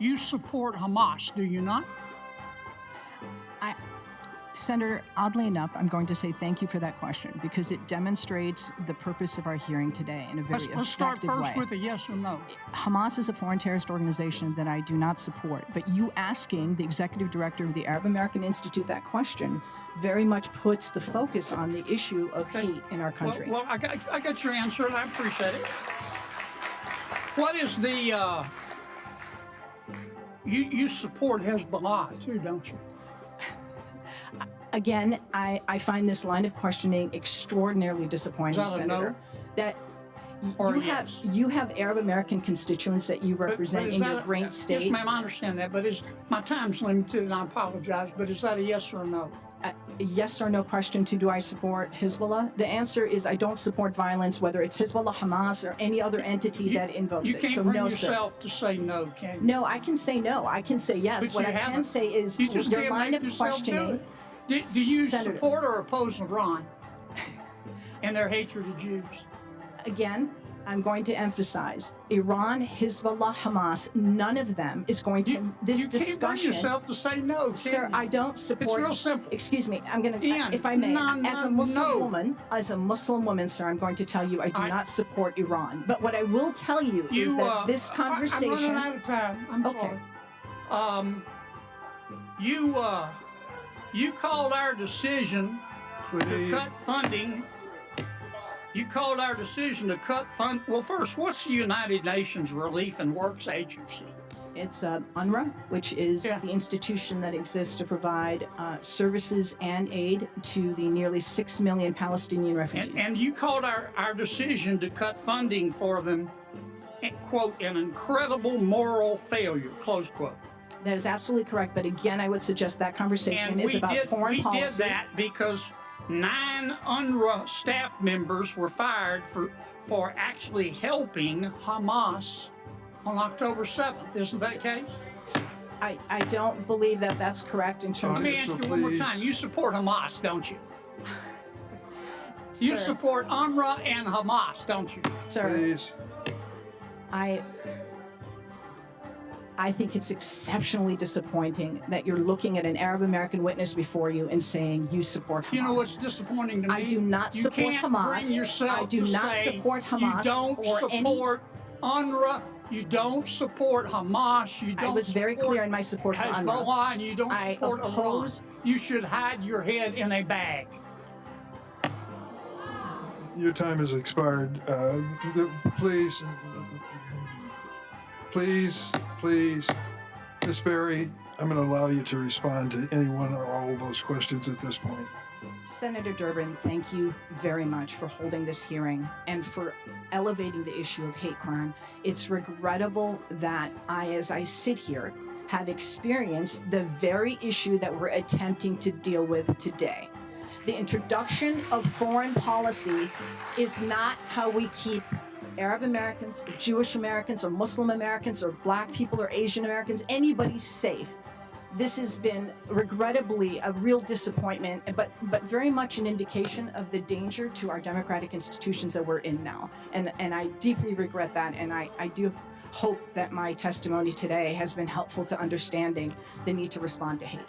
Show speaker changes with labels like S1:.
S1: you support Hamas, do you not?
S2: Senator, oddly enough, I'm going to say thank you for that question because it demonstrates the purpose of our hearing today in a very
S1: Let's start
S2: effective
S1: first
S2: way.
S1: with a yes or no.
S2: Hamas is a foreign terrorist organization that I do not support, but you asking the executive director of the Arab American Institute that question very much puts the focus on the issue of hate in our country.
S1: Well, I got your answer, and I appreciate it. What is the, you support Hezbollah too, don't you?
S2: Again, I find this line of questioning extraordinarily disappointing,
S1: Is that a
S2: Senator.
S1: no?
S2: That
S1: Or
S2: you
S1: a
S2: have
S1: yes?
S2: you have Arab American constituents that you represent
S1: is
S2: in
S1: that
S2: your great
S1: Yes,
S2: state.
S1: ma'am, I understand that, but my time's limited, and I apologize, but is that a yes or a no?
S2: A yes or no question to do I support Hezbollah? The answer is I don't support violence, whether it's Hezbollah, Hamas, or any other entity that invokes
S1: You
S2: it.
S1: can't
S2: So
S1: bring
S2: no,
S1: yourself to say no, can you?
S2: No, I can say no. I can say yes.
S1: But
S2: What
S1: you
S2: I can
S1: haven't.
S2: say is
S1: You just
S2: your
S1: can't
S2: line
S1: make
S2: of
S1: yourself do
S2: questioning.
S1: it. Do you
S2: Senator.
S1: support or oppose Iran and their hatred of Jews?
S2: Again, I'm going to emphasize Iran, Hezbollah, Hamas, none of them is going to
S1: You can't bring
S2: discussion.
S1: yourself to say no, can
S2: Sir,
S1: you?
S2: I don't support.
S1: It's real simple.
S2: Excuse me. I'm going
S1: Ian,
S2: to, if I may,
S1: no,
S2: as a
S1: no,
S2: Muslim
S1: no.
S2: woman, sir, I'm going to tell you I do not support Iran. But what I will tell you is that this conversation.
S1: I'm running out of time. I'm
S2: Okay.
S1: sorry. You called our decision to cut funding. You called our decision to cut fund. Well, first, what's the United Nations Relief and Works Agency?
S2: It's UNRWA, which is the institution that exists to provide services and aid to the nearly 6 million Palestinian refugees.
S1: And you called our decision to cut funding for them, quote, an incredible moral failure, close quote.
S2: That is absolutely correct. But again, I would suggest that conversation is about foreign policy.
S1: We did that because 9 UNRWA staff members were fired for actually helping Hamas on October 7th. Isn't that the case?
S2: I don't believe that that's correct in terms
S1: Let me ask you one more time. You support Hamas, don't you? You
S2: Sir.
S1: support UNRWA and Hamas, don't you?
S2: Sir,
S3: Please.
S2: I think it's exceptionally disappointing that you're looking at an Arab American witness before you and saying you support Hamas.
S1: You know what's disappointing to me?
S2: I do not support
S1: you can't
S2: Hamas.
S1: Bring yourself
S2: I do
S1: to
S2: not
S1: say
S2: support Hamas
S1: You don't
S2: or
S1: support UNRWA. You don't support Hamas. You don't.
S2: I was very
S1: support
S2: clear in my support for UNRWA.
S1: Hezbollah, and you don't
S2: I
S1: support Iran.
S2: oppose-
S1: You should hide your head in a bag.
S3: Your time has expired. Please, Ms. Berry, I'm going to allow you to respond to any one or all of those questions at this point.
S2: Senator Durbin, thank you very much for holding this hearing and for elevating the issue of hate crime. It's regrettable that as I sit here, have experienced the very issue that we're attempting to deal with today. The introduction of foreign policy is not how we keep Arab Americans, or Jewish Americans, or Muslim Americans, or Black people, or Asian Americans, anybody safe. This has been regrettably a real disappointment, but very much an indication of the danger to our democratic institutions that we're in now. And I deeply regret that, and I do hope that my testimony today has been helpful to understanding the need to respond to hate.